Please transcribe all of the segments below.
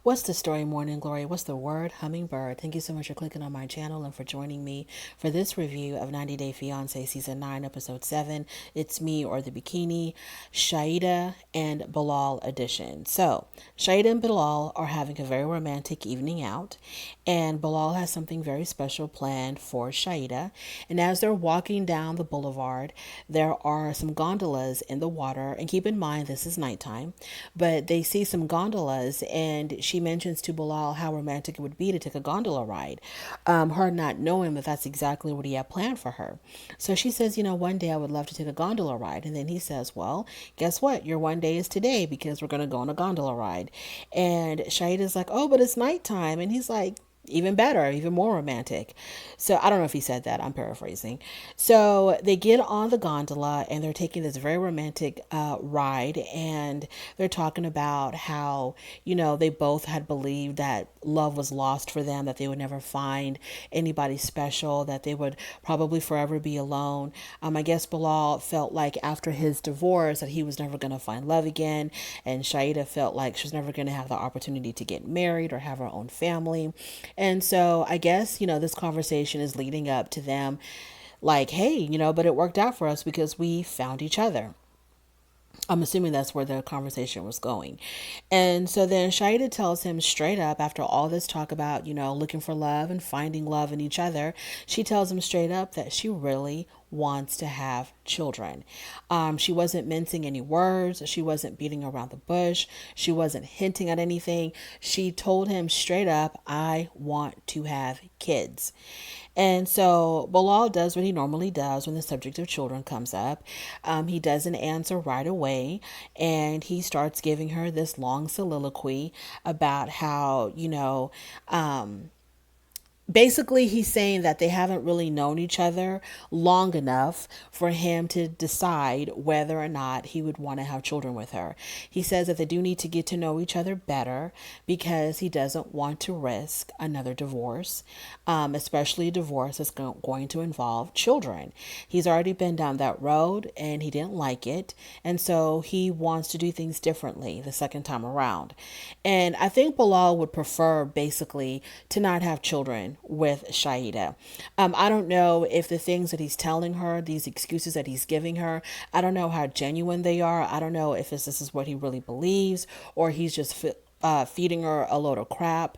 What's the story, Morning Glory? What's the word? Hummingbird. Thank you so much for clicking on my channel and for joining me for this review of 90 Day Fiance Season 9, Episode 7. It's Me or the Bikini, Shaeeda and Bilal edition. So, Shaeeda and Bilal are having a very romantic evening out, and Bilal has something very special planned for Shaeeda. And as they're walking down the boulevard, there are some gondolas in the water. And keep in mind, this is nighttime, but they see some gondolas, and she mentions to Bilal how romantic it would be to take a gondola ride, her not knowing that that's exactly what he had planned for her. So she says, one day I would love to take a gondola ride. And then he says, well, guess what? Your one day is today because we're going to go on a gondola ride. And Shaeeda's like, oh, but it's nighttime. And he's like, even better, even more romantic. So I don't know if he said that. I'm paraphrasing. So they get on the gondola and they're taking this very romantic ride, and they're talking about how they both had believed that love was lost for them, that they would never find anybody special, that they would probably forever be alone. I guess Bilal felt like after his divorce that he was never going to find love again, and Shaeeda felt like she was never going to have the opportunity to get married or have her own family. And so I guess, this conversation is leading up to them like, hey, but it worked out for us because we found each other. I'm assuming that's where the conversation was going. And so then Shaeeda tells him straight up, after all this talk about, looking for love and finding love in each other, she tells him straight up that she really wants to have children. She wasn't mincing any words. She wasn't beating around the bush. She wasn't hinting at anything. She told him straight up, I want to have kids. And so Bilal does what he normally does when the subject of children comes up. He doesn't answer right away, and he starts giving her this long soliloquy about how, basically he's saying that they haven't really known each other long enough for him to decide whether or not he would want to have children with her. He says that they do need to get to know each other better because he doesn't want to risk another divorce, especially a divorce that's going to involve children. He's already been down that road and he didn't like it, and so he wants to do things differently the second time around. And I think Bilal would prefer basically to not have children with Shaeeda. I don't know if the things that he's telling her, these excuses that he's giving her, I don't know how genuine they are. I don't know if this is what he really believes, or he's just feeding her a load of crap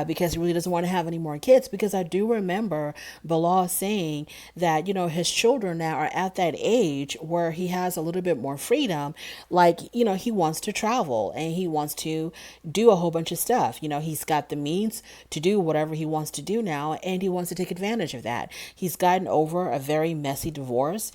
because he really doesn't want to have any more kids. Because I do remember Bilal saying that, his children now are at that age where he has a little bit more freedom. Like, he wants to travel and he wants to do a whole bunch of stuff. He's got the means to do whatever he wants to do now, and he wants to take advantage of that. He's gotten over a very messy divorce.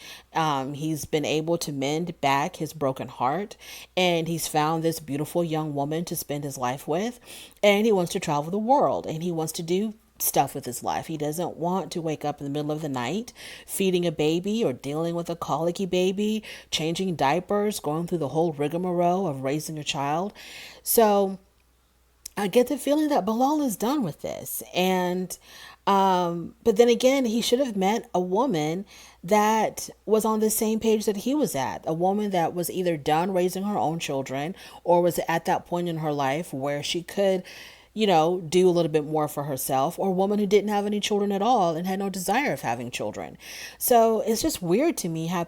He's been able to mend back his broken heart, and he's found this beautiful young woman to spend his life with, and he wants to travel the world, and he wants to do stuff with his life. He doesn't want to wake up in the middle of the night feeding a baby or dealing with a colicky baby, changing diapers, going through the whole rigmarole of raising a child. So I get the feeling that Bilal is done with this. And but then again, he should have met a woman that was on the same page that he was at. A woman that was either done raising her own children or was at that point in her life where she could, do a little bit more for herself, or a woman who didn't have any children at all and had no desire of having children. So it's just weird to me how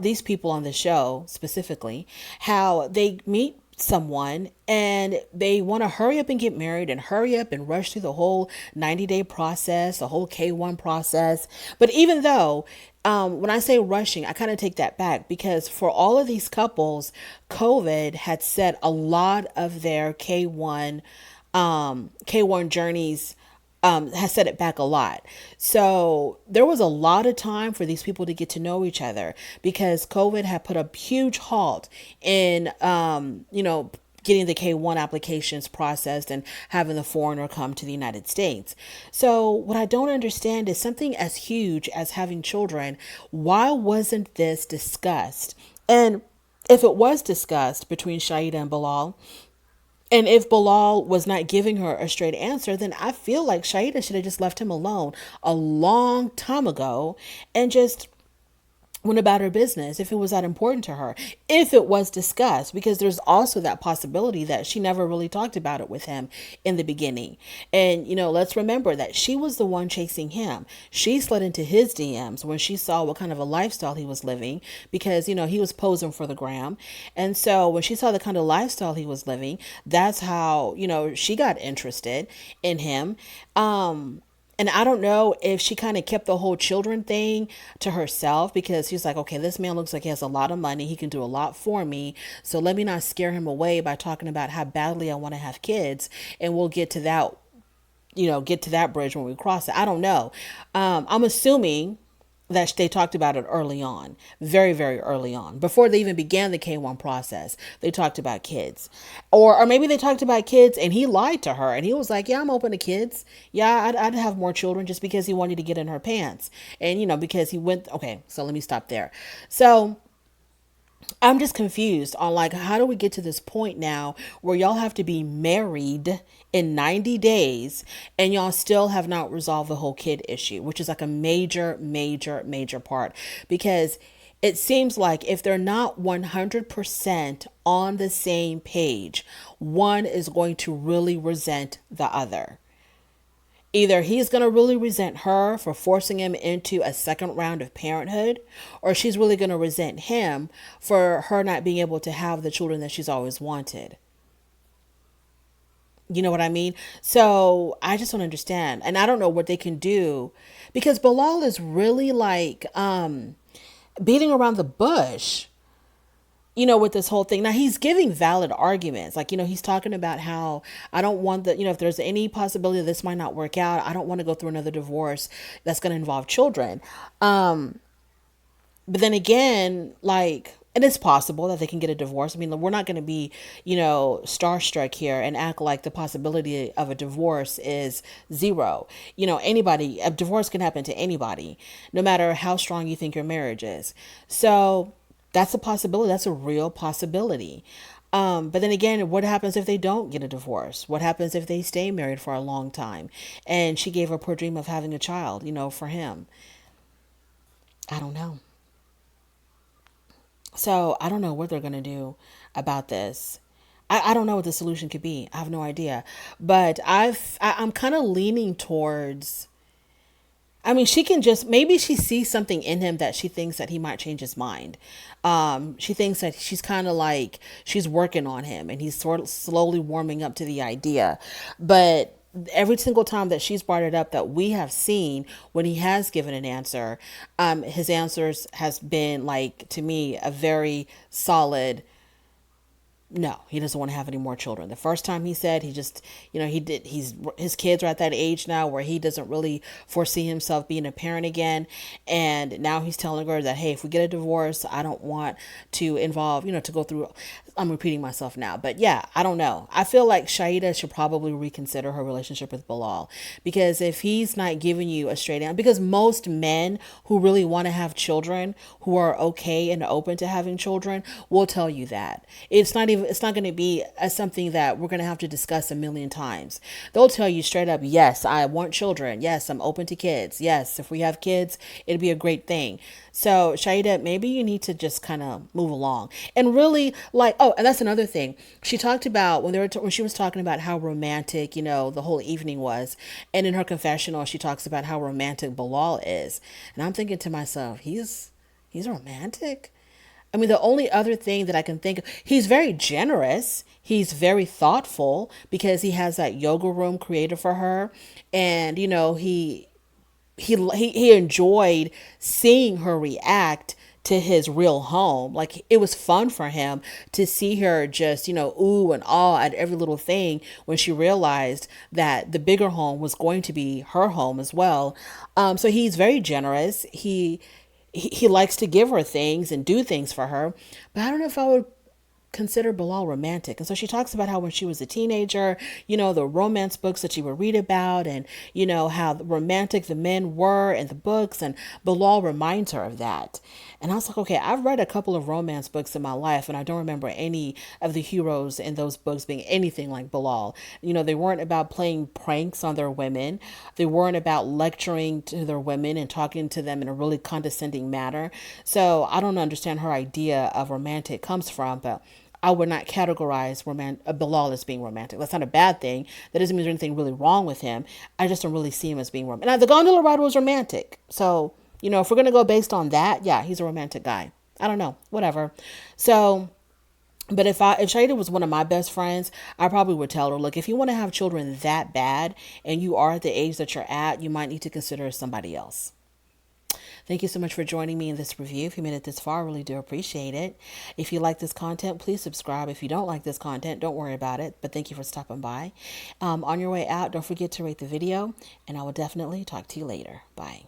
these people on the show specifically, how they meet someone and they want to hurry up and get married and hurry up and rush through the whole 90-day process, the whole K1 process. But even though, when I say rushing, I kind of take that back, because for all of these couples, COVID had set a lot of their K1 journeys, has set it back a lot. So there was a lot of time for these people to get to know each other, because COVID had put a huge halt in, getting the K1 applications processed and having the foreigner come to the United States. So what I don't understand is something as huge as having children. Why wasn't this discussed? And if it was discussed between Shaeeda and Bilal, and if Bilal was not giving her a straight answer, then I feel like Shaeeda should have just left him alone a long time ago and just went about her business if it was that important to her, if it was discussed, because there's also that possibility that she never really talked about it with him in the beginning. And, let's remember that she was the one chasing him. She slid into his DMs when she saw what kind of a lifestyle he was living, because, he was posing for the gram. And so when she saw the kind of lifestyle he was living, that's how, she got interested in him. And I don't know if she kind of kept the whole children thing to herself, because she's like, okay, this man looks like he has a lot of money. He can do a lot for me. So let me not scare him away by talking about how badly I want to have kids. And we'll get to that, get to that bridge when we cross it. I don't know. I'm assuming that they talked about it early on, very, very early on, before they even began the K1 process. They talked about kids, or maybe they talked about kids and he lied to her and he was like, yeah, I'm open to kids. Yeah, I'd have more children, just because he wanted to get in her pants. And, because he went, okay, so let me stop there. So I'm just confused on, like, how do we get to this point now where y'all have to be married in 90 days and y'all still have not resolved the whole kid issue, which is like a major, major, major part. Because it seems like if they're not 100% on the same page, one is going to really resent the other. Either he's going to really resent her for forcing him into a second round of parenthood, or she's really going to resent him for her not being able to have the children that she's always wanted. You know what I mean? So I just don't understand. And I don't know what they can do, because Bilal is really like beating around the bush, with this whole thing. Now he's giving valid arguments. Like, he's talking about how I don't want that, if there's any possibility that this might not work out, I don't want to go through another divorce that's going to involve children. But then again, like, and it's possible that they can get a divorce. I mean, we're not going to be, starstruck here and act like the possibility of a divorce is zero. Anybody, a divorce can happen to anybody, no matter how strong you think your marriage is. So that's a possibility. That's a real possibility. But then again, what happens if they don't get a divorce? What happens if they stay married for a long time and she gave up her dream of having a child, for him? I don't know. So I don't know what they're going to do about this. I don't know what the solution could be. I have no idea. But I'm kind of leaning towards, I mean, she can just, maybe she sees something in him that she thinks that he might change his mind. She thinks that she's kind of like, she's working on him and he's sort of slowly warming up to the idea. But every single time that she's brought it up that we have seen, when he has given an answer, his answers has been, like, to me, a very solid no, he doesn't want to have any more children. The first time he said, he just, his kids are at that age now where he doesn't really foresee himself being a parent again. And now he's telling her that, hey, if we get a divorce, I don't want to involve, to go through, I'm repeating myself now, but yeah, I don't know. I feel like Shaeeda should probably reconsider her relationship with Bilal, because if he's not giving you a straight answer, because most men who really want to have children, who are okay and open to having children, will tell you that. It's not going to be something that we're going to have to discuss a million times. They'll tell you straight up, yes, I want children. Yes, I'm open to kids. Yes, if we have kids, it'd be a great thing. So Shaeeda, maybe you need to just kind of move along and really, like, oh, and that's another thing. She talked about when she was talking about how romantic, the whole evening was. And in her confessional, she talks about how romantic Bilal is. And I'm thinking to myself, he's romantic. I mean, the only other thing that I can think of, he's very generous. He's very thoughtful, because he has that yoga room created for her. And, he enjoyed seeing her react to his real home. Like, it was fun for him to see her just, ooh and ah at every little thing when she realized that the bigger home was going to be her home as well. So he's very generous. He likes to give her things and do things for her. But I don't know if I would consider Bilal romantic. And so she talks about how when she was a teenager, the romance books that she would read about, and, how romantic the men were in the books. And Bilal reminds her of that. And I was like, okay, I've read a couple of romance books in my life, and I don't remember any of the heroes in those books being anything like Bilal. They weren't about playing pranks on their women. They weren't about lecturing to their women and talking to them in a really condescending manner. So I don't understand her idea of romantic comes from, but I would not categorize Bilal as being romantic. That's not a bad thing. That doesn't mean there's anything really wrong with him. I just don't really see him as being romantic. Now, the gondola ride was romantic. So, if we're going to go based on that, yeah, he's a romantic guy. I don't know. Whatever. So, but if Shaeeda was one of my best friends, I probably would tell her, look, if you want to have children that bad and you are at the age that you're at, you might need to consider somebody else. Thank you so much for joining me in this review. If you made it this far, I really do appreciate it. If you like this content, please subscribe. If you don't like this content, don't worry about it. But thank you for stopping by. On your way out, don't forget to rate the video, and I will definitely talk to you later. Bye.